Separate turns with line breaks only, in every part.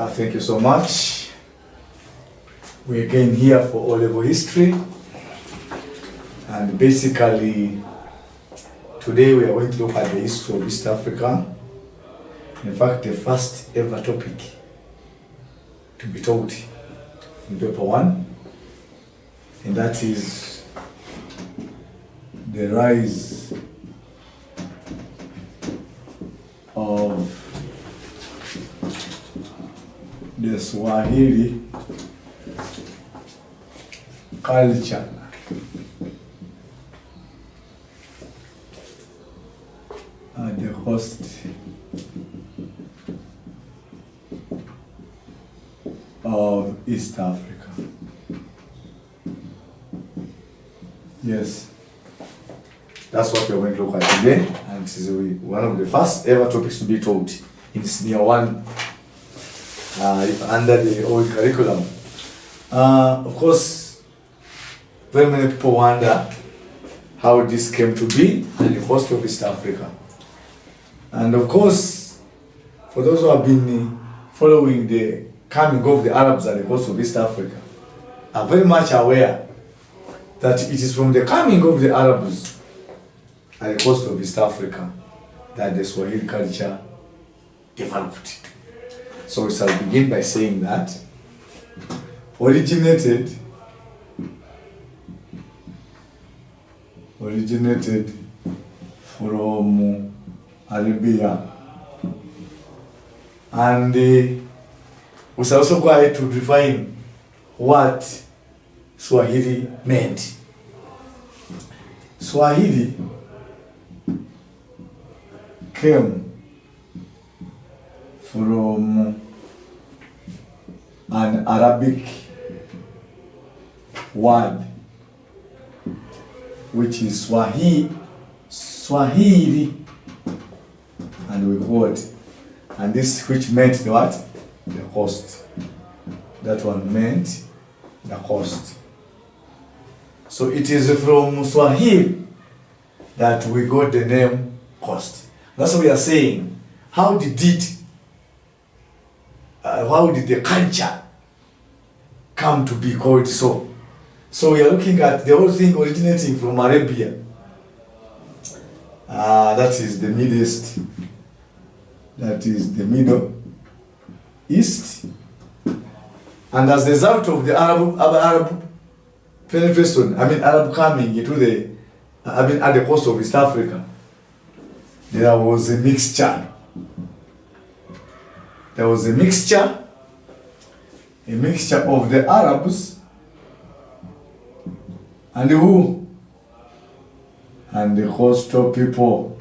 Thank you so much. We're again here for O-level history, and basically today we are going to look at the history of East Africa. In fact, the first ever topic to be taught in paper 1, and that is the rise of the Swahili culture at the coast of East Africa. Yes, that's what we're going to look at today, and it is one of the first ever topics to be taught in Senior 1 under the old curriculum. Of course, very many people wonder how this came to be on the coast of East Africa. And of course, for those who have been following the coming of the Arabs at the coast of East Africa, are very much aware that it is from the coming of the Arabs at the coast of East Africa that the Swahili culture developed. So we shall begin by saying that originated from Arabia, and we shall also go ahead to define what Swahili meant. Swahili came from an Arabic word which is Swahili, and we quote, and this which meant the what? The coast. That one meant the coast. So it is from Swahili that we got the name coast. That's what we are saying. How did the culture come to be called so? So we are looking at the whole thing originating from Arabia. That is the Middle East. That is the Middle East. And as a result of the Arab penetration, Arab coming into at the coast of East Africa, there was a mixture. There was a mixture of the Arabs and who? And the coastal people.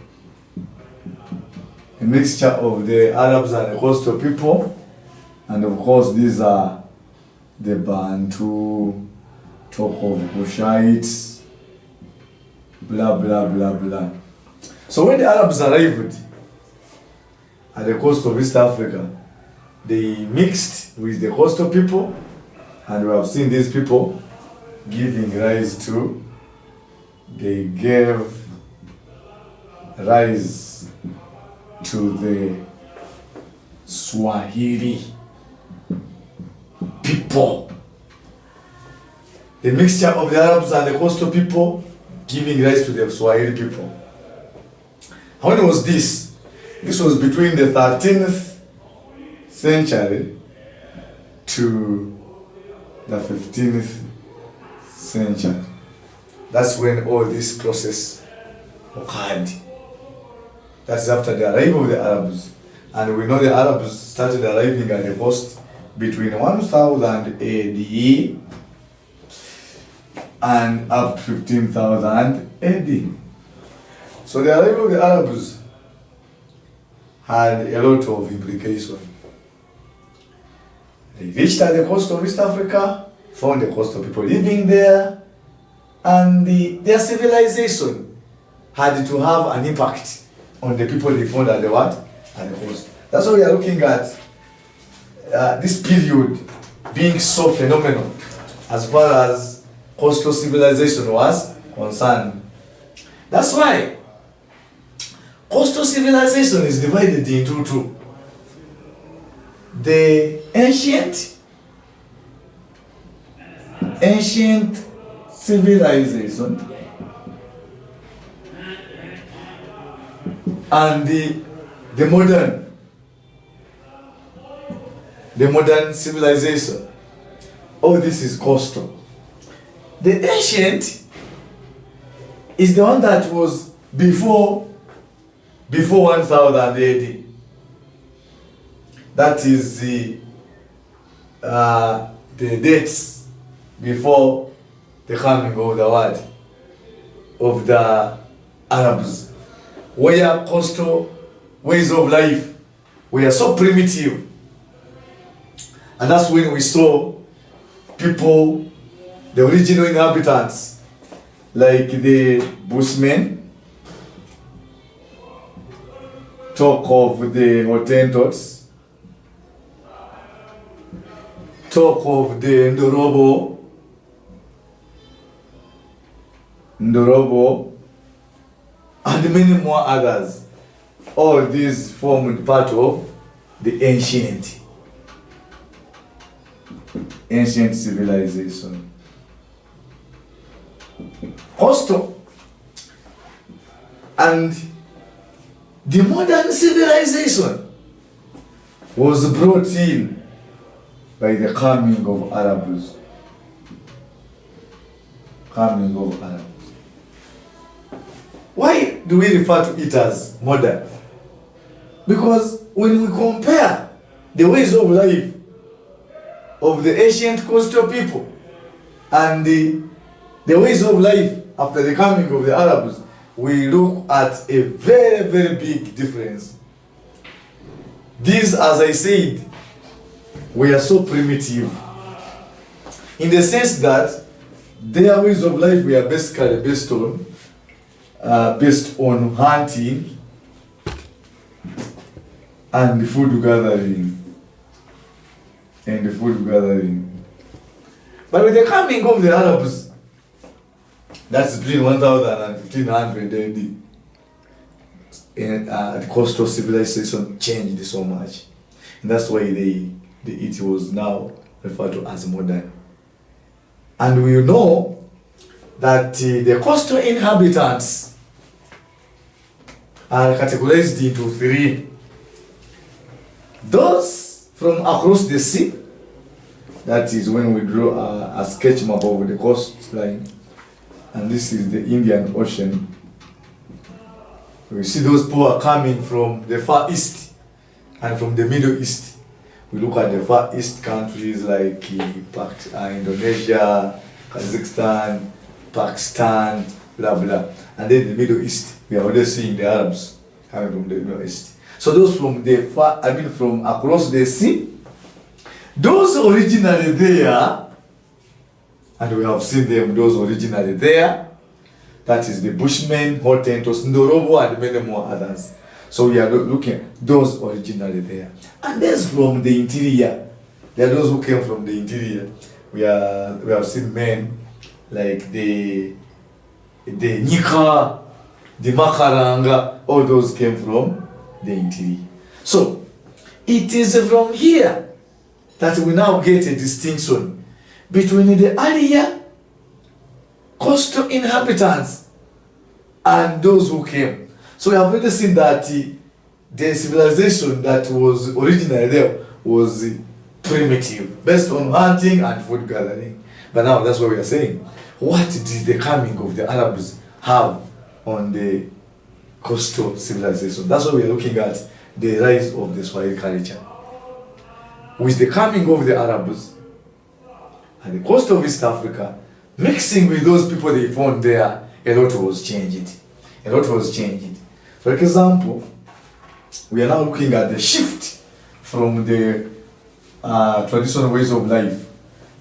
A mixture of the Arabs and the coastal people, and of course these are the Bantu, talk of Kushites, blah blah blah blah. So when the Arabs arrived at the coast of East Africa, they mixed with the coastal people, and we have seen these people giving rise to, they gave rise to the Swahili people. The mixture of the Arabs and the coastal people giving rise to the Swahili people. When was this? This was between the 13th century to the 15th century. That's when all this process occurred. That's after the arrival of the Arabs. And we know the Arabs started arriving at the coast between 1000 AD and up to 15,000 AD. So the arrival of the Arabs had a lot of implications. They reached at the coast of East Africa, found the coastal people living there, and their civilization had to have an impact on the people they found at the what? At the coast. That's why we are looking at this period being so phenomenal as far as coastal civilization was concerned. That's why coastal civilization is divided into two. the ancient civilization and the modern civilization. All this is coastal. The ancient is the one that was before 1000 AD. That is the dates before the coming of the world of the Arabs, where coastal ways of life were so primitive, and that's when we saw people, the original inhabitants, like the Bushmen, talk of the Hottentots, talk of the Ndorobo, and many more others. All these formed part of the ancient civilization. Coastal and the modern civilization was brought in by the coming of Arabs. Why do we refer to it as modern? Because when we compare the ways of life of the ancient coastal people and the ways of life after the coming of the Arabs, we look at a very, very big difference. These, as I said, were so primitive in the sense that their ways of life were basically based on hunting and food gathering. But with the coming of the Arabs, that's between 1000 and 1500 AD, and the coastal civilization changed so much. And that's why it was now referred to as modern. And we know that the coastal inhabitants are categorized into three. Those from across the sea, that is when we draw a sketch map of the coastline, and this is the Indian Ocean. We see those people are coming from the Far East and from the Middle East. We look at the Far East countries like Indonesia, Kazakhstan, Pakistan, blah blah. And then the Middle East, we are already seeing the Arabs coming from the Middle East. So those from from across the sea, those originally there, and we have seen them, those originally there, that is the Bushmen, Hottentots, Ndorobo, and many more others. So we are looking at those originally there. And there's from the interior. There are those who came from the interior. We have seen men like the Nika, the Makaranga, all those came from the interior. So it is from here that we now get a distinction between the earlier coastal inhabitants and those who came. So we have already seen that the civilization that was originally there was primitive, based on hunting and food gathering. But now that's what we are saying. What did the coming of the Arabs have on the coastal civilization? That's why we are looking at the rise of the Swahili culture. With the coming of the Arabs and the coast of East Africa, mixing with those people they found there, a lot was changed. For example, we are now looking at the shift from the traditional ways of life,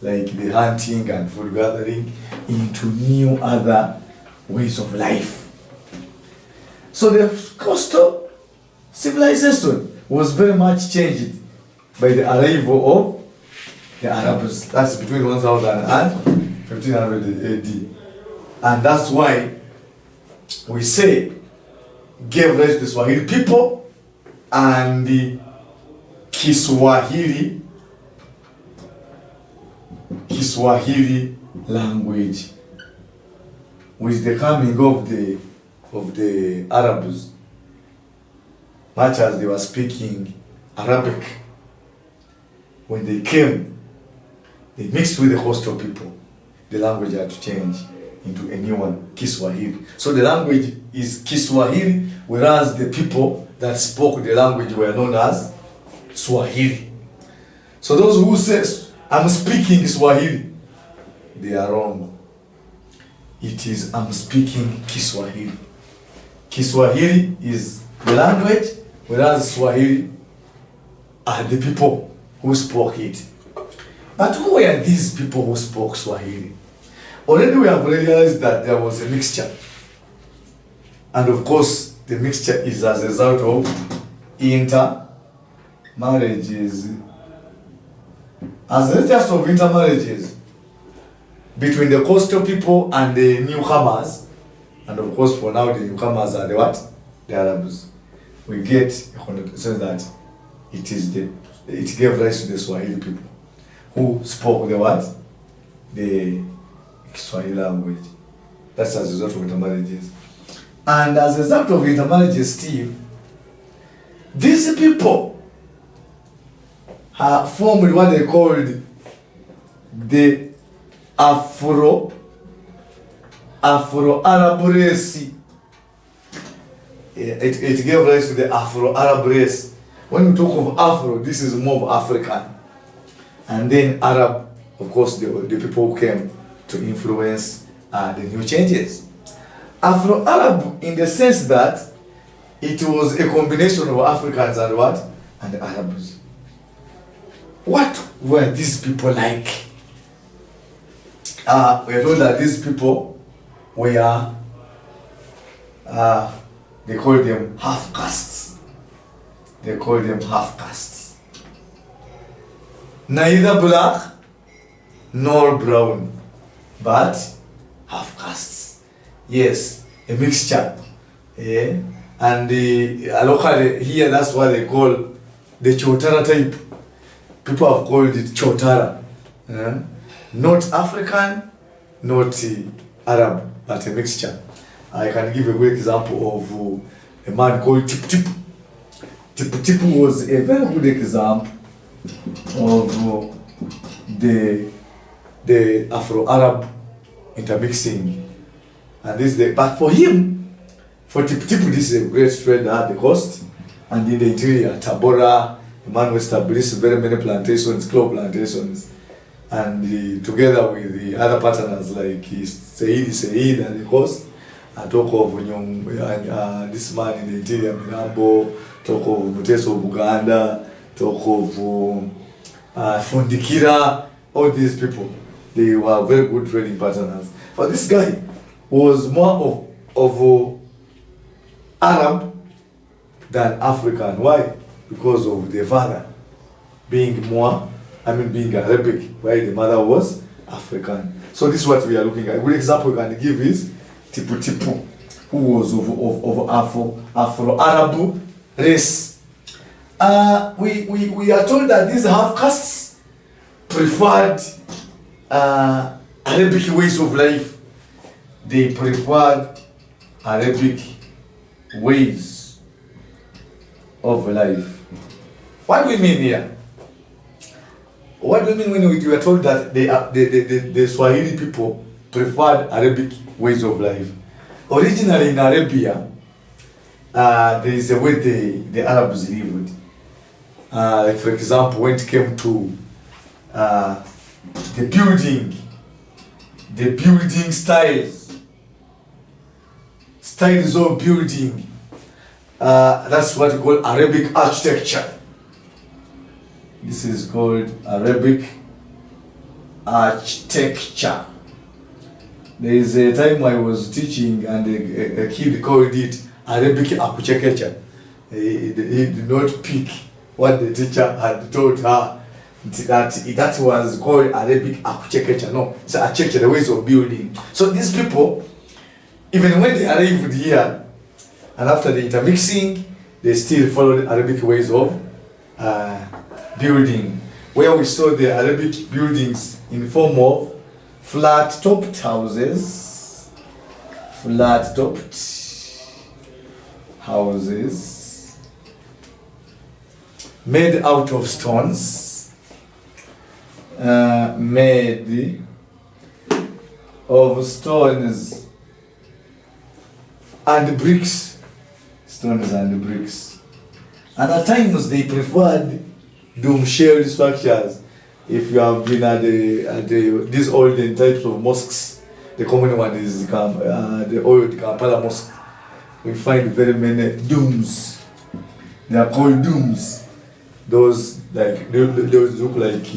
like the hunting and food gathering, into new other ways of life. So the coastal civilization was very much changed by the arrival of the Arabs. That's between 1000 and 1500 AD. And that's why we say gave rise to the Swahili people and Kiswahili language. With the coming of the Arabs, much as they were speaking Arabic, when they came, they mixed with the host of people. The language had to change into a new one, Kiswahili. So the language is Kiswahili, whereas the people that spoke the language were known as Swahili. So those who say, I'm speaking Swahili, they are wrong. It is, I'm speaking Kiswahili. Kiswahili is the language, whereas Swahili are the people who spoke it. But who were these people who spoke Swahili? Already we have realized that there was a mixture. And of course, the mixture is as a result of intermarriages. As a result of intermarriages between the coastal people and the newcomers, and of course for now the newcomers are the what? The Arabs. We get so that it gave rise to the Swahili people who spoke the what? The Swahili language. That's as a result of intermarriages. And as a result of intermarriages still, these people have formed what they called the Afro-Arab race. It gave rise to the Afro-Arab race. When we talk of Afro, this is more of African. And then Arab, of course, the people who came to influence the new changes. Afro-Arab in the sense that it was a combination of Africans and what? And Arabs. What were these people like? We are told that these people were, they called them half-castes. They called them half-castes. Neither black nor brown, but half-castes. Yes, a mixture. Yeah? And locally here, that's what they call the Chotara type. People have called it Chotara. Yeah? Not African, not Arab, but a mixture. I can give a good example of a man called Tip Tip. Tip Tip was a very good example of the Afro-Arab intermixing. And this but for him, for Tip Tip, this is a great trade at the coast. And in the interior, Tabora, a man who established very many plantations, clove plantations. And together with the other partners like Said at the coast, I talk of this man in the interior, Mirambo, talk of Muteso Buganda, talk of Fundikira, all these people. They were very good trading partners. But this guy was more of Arab than African. Why? Because of the father being being Arabic, while the mother was African. So this is what we are looking at. A good example we can give is Tipu Tipu, who was of Afro-Arab race. We are told that these half-castes preferred Arabic ways of life. They preferred Arabic ways of life. What do we mean here? What do you mean when you are told that the Swahili people preferred Arabic ways of life? Originally in Arabia, there is a way the Arabs lived. Like for example, when it came to the building styles of building, that's what we call Arabic architecture. This is called Arabic architecture. There is a time I was teaching and a kid called it Arabic architecture. He did not pick what the teacher had told her, that was called Arabic architecture. No, it's architecture, the ways of building. So these people, even when they arrived here, and after the intermixing, they still followed Arabic ways of building, where we saw the Arabic buildings in form of flat-topped houses, made out of stones, made of stones and bricks, and at times they preferred dome-shaped structures. If you have been at these olden types of mosques, the common one is the old Kampala mosque. We find very many domes. They are called domes. Those look like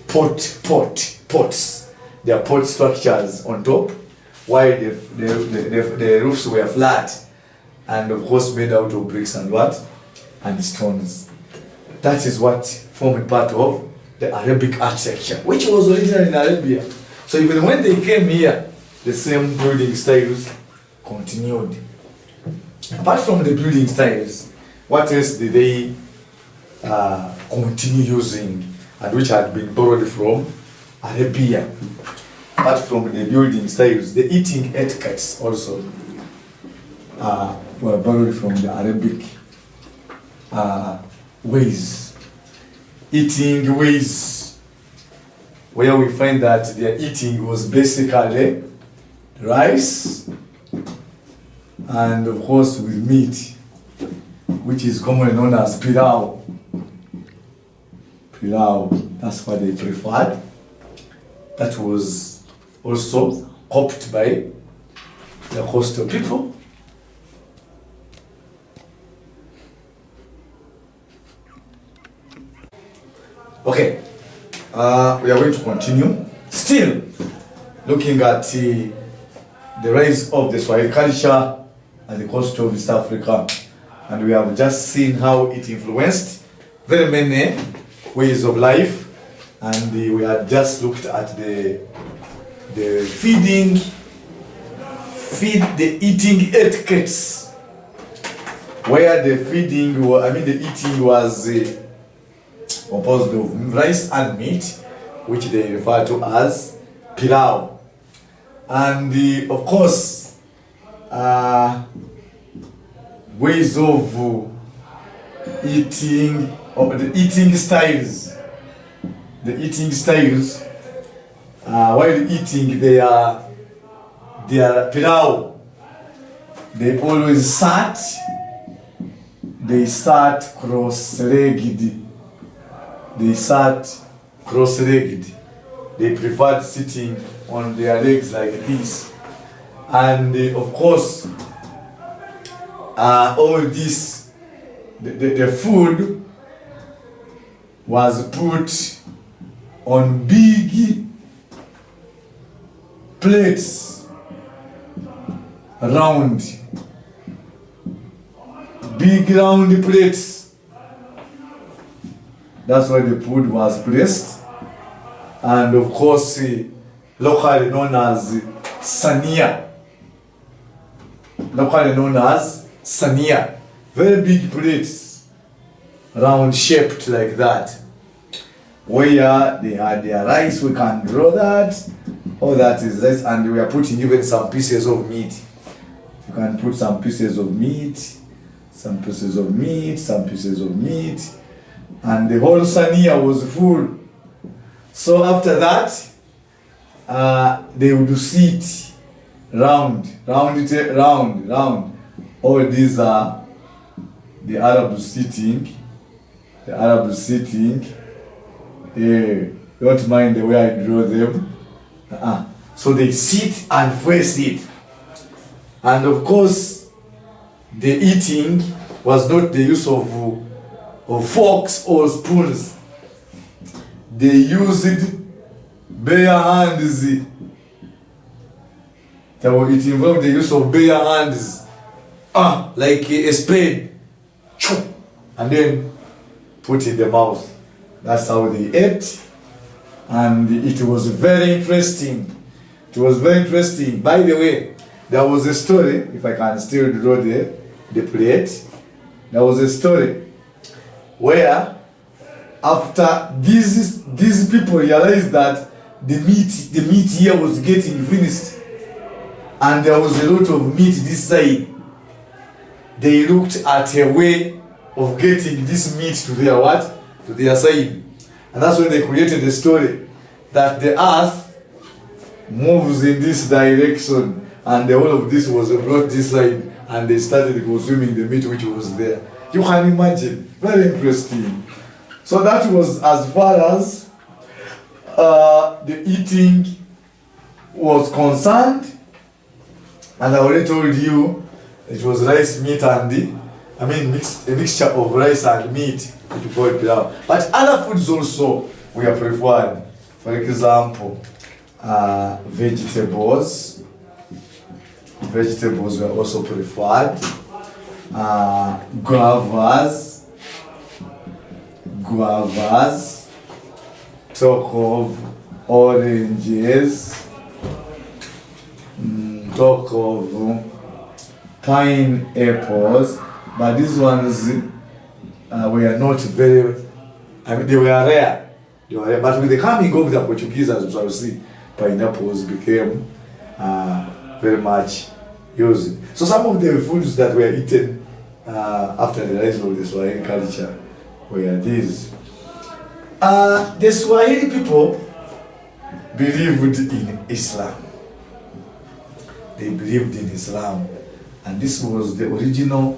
pots. They are pot structures on top, while the roofs were flat, and of course made out of bricks and stones. That is what formed part of the Arabic architecture, which was originally in Arabia. So even when they came here, the same building styles continued. Apart from the building styles, what else did they continue using, and which had been borrowed from Arabia? Apart from the building styles, the eating etiquettes also were borrowed from the Arabic ways. Eating ways, where we find that their eating was basically rice and of course with meat, which is commonly known as pilau. That's what they preferred. That was also copied by the coastal people. Okay, we are going to continue. Still looking at the rise of the Swahili culture at the coast of East Africa, and we have just seen how it influenced very many ways of life, and we had just looked at the eating etiquettes, where the eating was composed of rice and meat, which they refer to as pilau. And of course, ways of eating, or the eating styles. While eating their pilau, they always sat cross-legged. They preferred sitting on their legs like this. And of course, all this, the food was put on big plates, round plates. That's why the food was placed, and of course, locally known as sania. Very big plates, round shaped like that, where they had their rice. We can draw that. All that is rice, and we are putting even some pieces of meat. You can put some pieces of meat, and the whole sania was full. So after that, they would sit round. All these are the Arabs sitting. Don't mind the way I draw them. So they sit and face it. And of course, the eating was not the use of forks or spoons. They used bare hands. It involved the use of bare hands, like a spade, and then put in the mouth. That's how they ate, and it was very interesting. By the way, there was a story, if I can still draw the plate. There was a story where after these people realized that the meat here was getting finished, and there was a lot of meat this side, they looked at a way of getting this meat to their what? To their side. And that's when they created the story that the earth moves in this direction, and the whole of this was brought this side, and they started consuming the meat which was there. You can imagine. Very interesting. So that was as far as the eating was concerned. And I already told you it was rice, meat, and a mixture of rice and meat, which we call it pilau. But other foods also were preferred. For example, vegetables. Vegetables were also preferred. Guavas. Talk of oranges. Talk of pineapples, but these ones were not very, they were rare. But with the coming of the Portuguese, as you see, pineapples became very much used. So some of the foods that were eaten after the rise of the Swahili culture were these. The Swahili people believed in Islam. They believed in Islam, and this was the original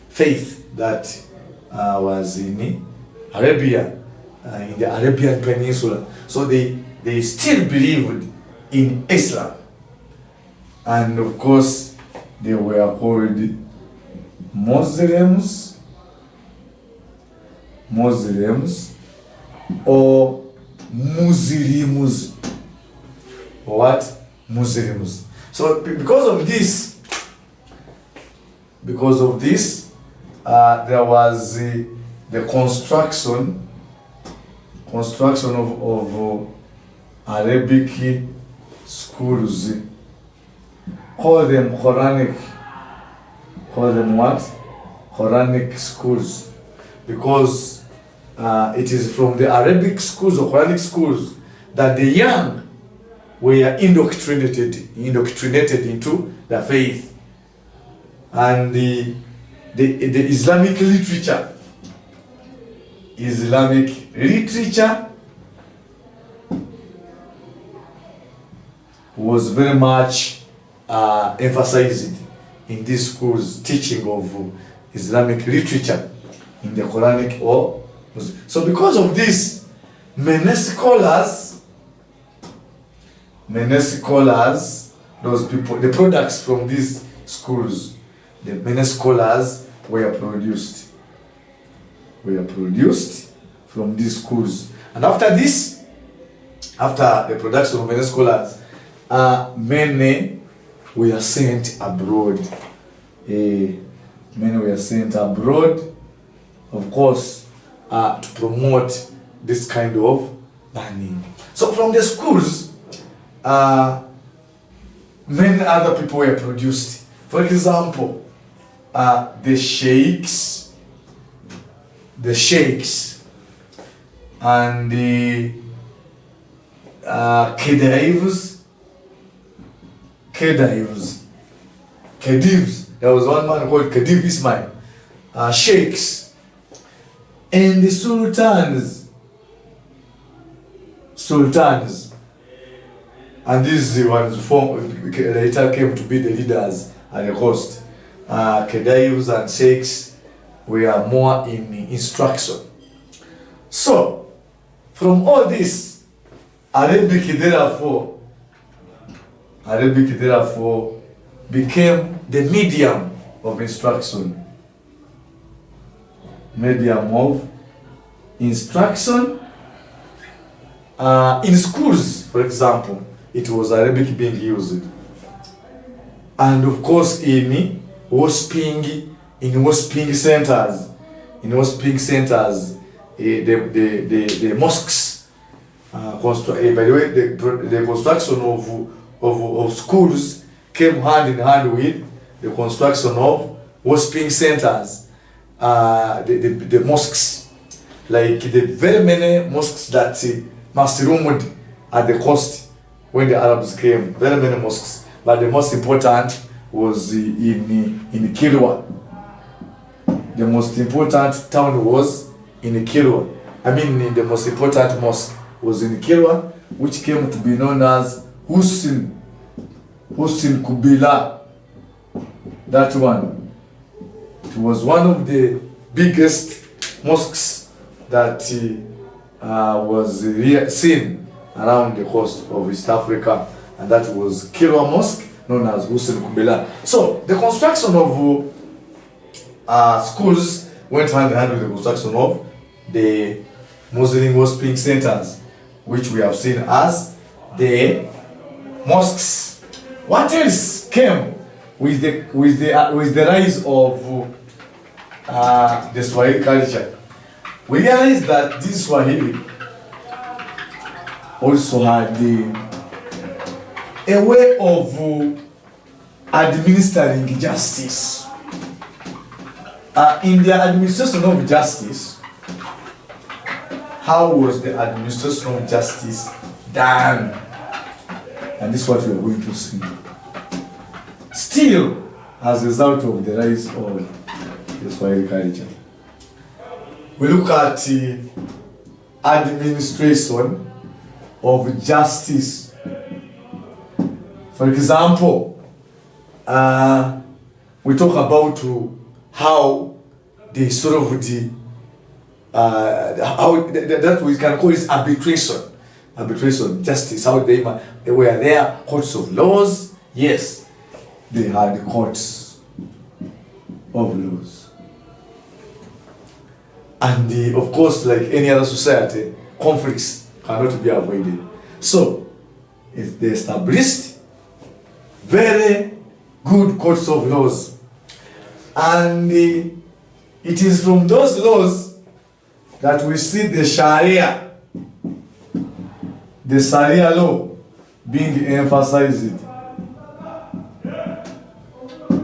faith that was in Arabia, in the Arabian Peninsula. So they still believed in Islam, and of course they were called Muslims or Muslims, or what? Muslims. So because of this, there was the construction of Arabic schools. Call them Quranic. Call them what? Quranic schools, because it is from the Arabic schools or Quranic schools that the young were indoctrinated into the faith. And the Islamic literature was very much emphasized in these schools, teaching of Islamic literature in the Quranic or Muslim. So because of this, many scholars, those people, the products from these schools, many scholars were produced from these schools. And after this, after the production of many scholars, many were sent abroad. Of course, to promote this kind of learning. So from the schools, many other people were produced. For example, the sheikhs, and the Khedivs. There was one man called Khediv Ismail. Sheikhs and the sultans. And these ones later came to be the leaders at the coast. Khedivs and sheikhs were more in instruction. So, from all this, Arabic therefore became the medium of instruction. In schools, for example, it was Arabic being used. And of course in worshiping centers, the mosques, by the way, the construction of schools came hand in hand with the construction of worshiping centers, the mosques. like the very many mosques that mushroomed at the coast when the Arabs came. Very many mosques, but the most important was in Kilwa. The most important town was in Kilwa. I mean, the most important mosque was in Kilwa, which came to be known as Hussein Kubila. That one. It was one of the biggest mosques that was seen around the coast of East Africa, and that was Kilwa Mosque, known as Hussein Kubila. So the construction of schools went hand in hand with the construction of the Muslim worshipping centers, which we have seen as the mosques. What else came with the rise of the Swahili culture? We realized that this Swahili also had a way of administering justice. In the administration of justice, how was the administration of justice done? And this is what we are going to see. Still, as a result of the rise of the Swahili culture, we look at the administration of justice. For example, we talk about how they solve that we can call it arbitration, justice, how they were there, courts of laws. Yes, they had courts of laws. And of course, like any other society, conflicts cannot be avoided. So, they established very good courts of laws. And it is from those laws that we see the Sharia law being emphasized.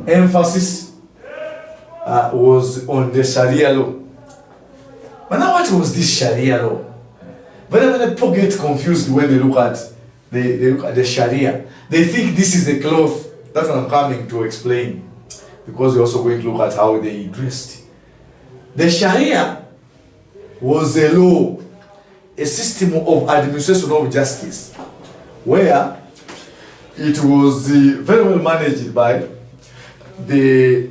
Emphasis was on the Sharia law. But now, what was this Sharia law? Very many people get confused when they look at the Sharia. They think this is a cloth. That's what I'm coming to explain, because we're also going to look at how they dressed. The Sharia was a law, a system of administration of justice, where it was very well managed by the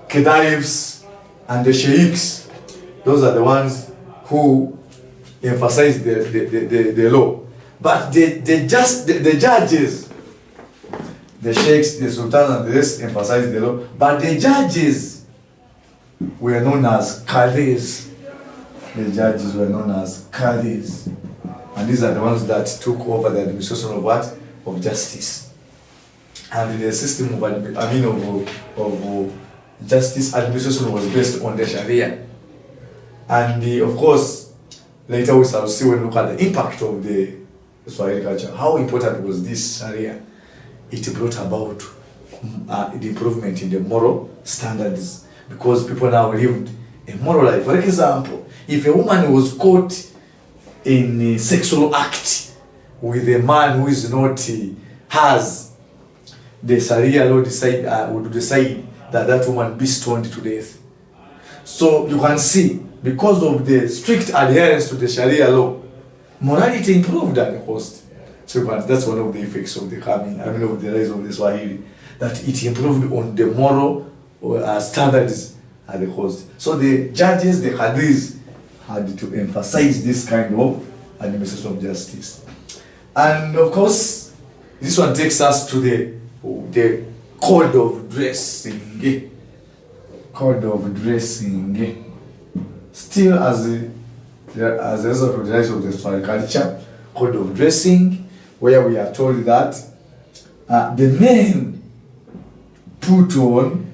Khedives and the Sheikhs. Those are the ones who emphasize the law. But the judges, the sheikhs, the sultan, and the rest emphasize the law. But the judges were known as qadis. The judges were known as qadis. And these are the ones that took over the administration of what? Of justice. And the system of justice administration was based on the Sharia. And of course, later we shall see when we look at the impact of the Swahili culture. How important was this Sharia? It brought about the improvement in the moral standards, because people now lived a moral life. For example, if a woman was caught in a sexual act with a man who is not has, the Sharia law would decide that woman be stoned to death. So you can see, because of the strict adherence to the Sharia law, morality improved at the coast. So that's one of the effects of the of the rise of the Swahili, that it improved on the moral standards at the coast. So the judges, the Qadis, had to emphasize this kind of administration of justice. And of course, this one takes us to the code of dressing. Code of dressing. Still, as a result of the rise of the Swahili culture, code of dressing, where we are told that the men put on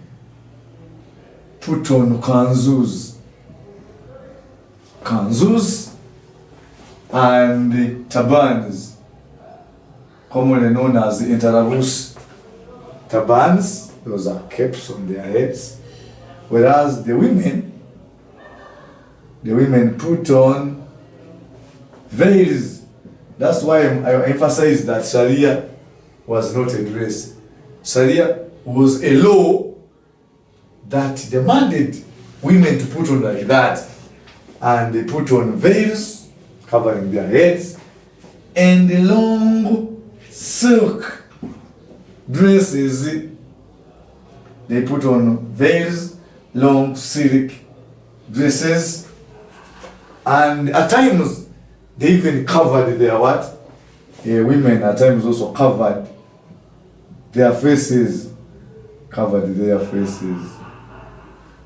kanzus and turbans, commonly known as the interabus. Turbans, those are caps on their heads, whereas the women the women put on veils. That's why I emphasize that Sharia was not a dress. Sharia was a law that demanded women to put on like that. And they put on veils covering their heads and long silk dresses. They put on veils, long silk dresses, and at times they even covered their what? Women at times also covered their faces. Covered their faces.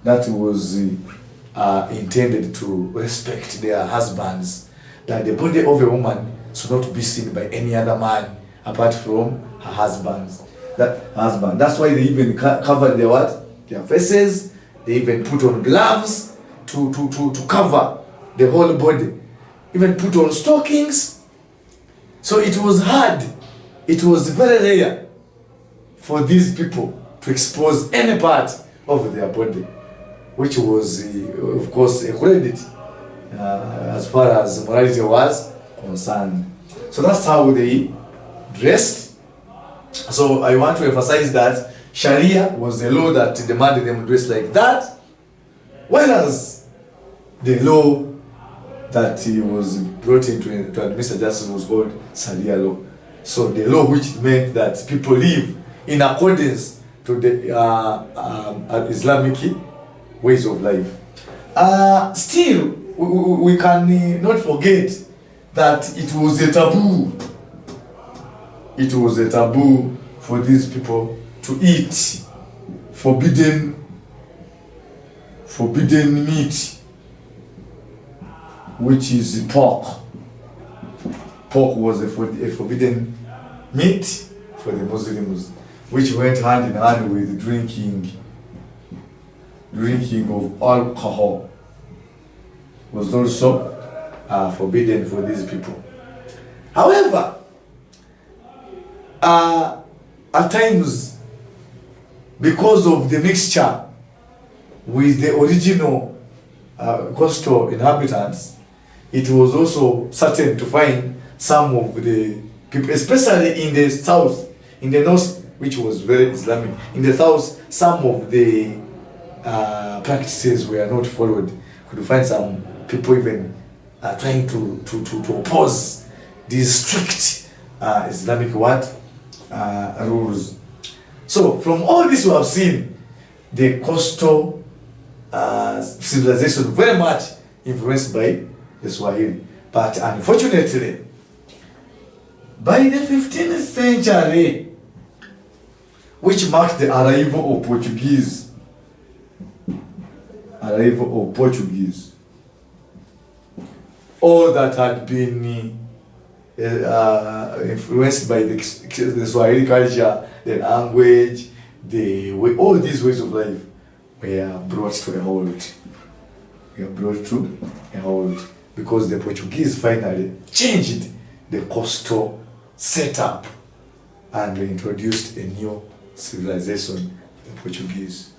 That was intended to respect their husbands, that the body of a woman should not be seen by any other man apart from her husband's. That's why they even covered their what? Their faces. They even put on gloves to cover the whole body. Even put on stockings. So it was hard. It was very rare for these people to expose any part of their body, which was, of course, a credit as far as morality was concerned. So that's how they dressed. So I want to emphasize that Sharia was the law that demanded them to dress like that, whereas the law that he was brought in to administer justice was called Sharia law. So the law which meant that people live in accordance to the Islamic ways of life. Still, we can not forget that it was a taboo. It was a taboo for these people to eat forbidden meat, which is pork. Pork was a forbidden meat for the Muslims, which went hand in hand with drinking of alcohol was also forbidden for these people. However, at times, because of the mixture with the original coastal inhabitants, it was also certain to find some of the people, especially in the south, in the north, which was very Islamic. In the south, some of the practices were not followed. Could find some people even trying to oppose these strict Islamic rules. So from all this we have seen, the coastal civilization very much influenced by the Swahili. But unfortunately, by the 15th century, which marked the arrival of Portuguese, all that had been influenced by the Swahili culture, the language, the way, all these ways of life were brought to a halt. Because the Portuguese finally changed the coastal setup and introduced a new civilization, the Portuguese.